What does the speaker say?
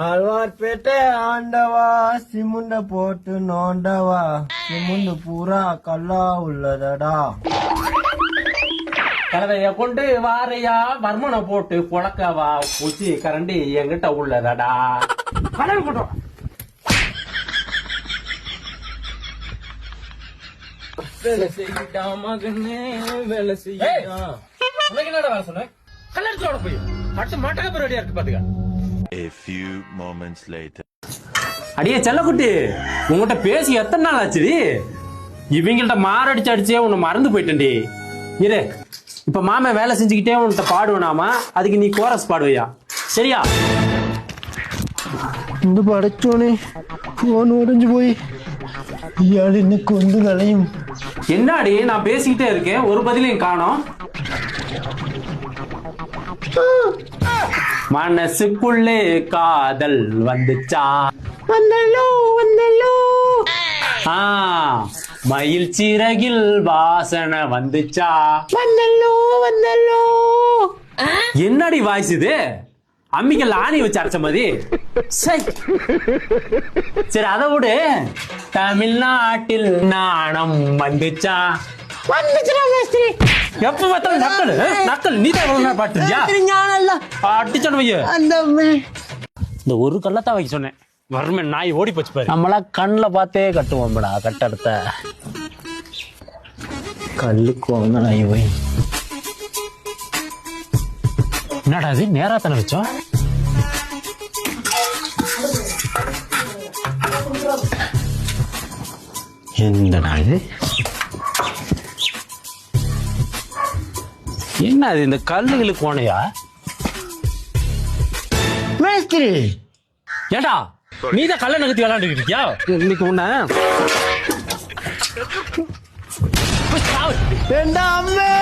ஆழ்வார்பேட்டை ஆண்டவா சிமுண்ட போட்டு நோண்டவா சிமுண்டு பூரா கல்லா உள்ளதடா. கலவைய கொண்டு வாரையா வர்மனை போட்டு புழக்கவா பூச்சி கரண்டி என்கிட்ட உள்ளதடா. கலவை கொண்டு வேலை செய்யிட்டா மகனே வேலை செய்யா. உனக்கு என்னடா வேலை சொன்ன? கல்யாணத்தோட போய் அடுத்த மாட்டக்க ரெடியா இருக்கு பாத்துக்க. A few moments later. அடியே செல்லக்குட்டி, உங்ககிட்ட பேசி எத்தனை நாள் ஆச்சுடி? இவங்கள்ட்ட மாரடிச்சு அடிச்சே உன்னை மறந்து போயிட்டேன்டி. இரு, இப்ப மாமன் வேலை செஞ்சுக்கிட்டே உன்கிட்ட பாடுவேனாமா, அதுக்கு நீ கோரஸ் பாடுவையா? சரியா? இந்த படைச்சோனே போன் உடைஞ்சு போய் இயாள் இன்னைக்கு வந்து கலையும். என்னடி நான் பேசிக்கிட்டே இருக்கேன், ஒரு பதிலையும் காணோம். மனசுக்குள்ளே காதல் வந்துச்சா? வந்தல்லோ வந்தல்லோ. மயில் சிறகில் வாசனை வந்துச்சா? வந்தல்லோ வந்தல்லோ. என்னடி வாய்ஸ் இது? அம்மிக்கல் ஆணி வச்சு அரைச்ச மாதிரி. சரி அதை விடு, தமிழ்நாட்டில் நாணம் வந்துச்சா? எப்ப பார்த்தாலும் நக்கல் நக்கல். நீ தான் பாட்டுறியா? அடிச்சோன்னு வைய. இந்த ஒரு கல்லத்தான் வைக்க சொன்னேன், வறுமன் நாய் ஓடி போச்சு பாரு. நம்மளா கண்ணில் பார்த்தே கட்டுவோம்டா கட்டடத்தை. கல்லுக்கு வந்து நாய் போய் என்னடா அது நேரா தானே வச்சோம்? என்னடா இது? என்ன அது இந்த கல்லுகளுக்கு போனையா? மேஸ்திரி ஏண்டா நீ தான் கல்ல நகர்த்தி விளையாண்டு இருக்கியா? இன்னைக்கு உன்ன அம்மே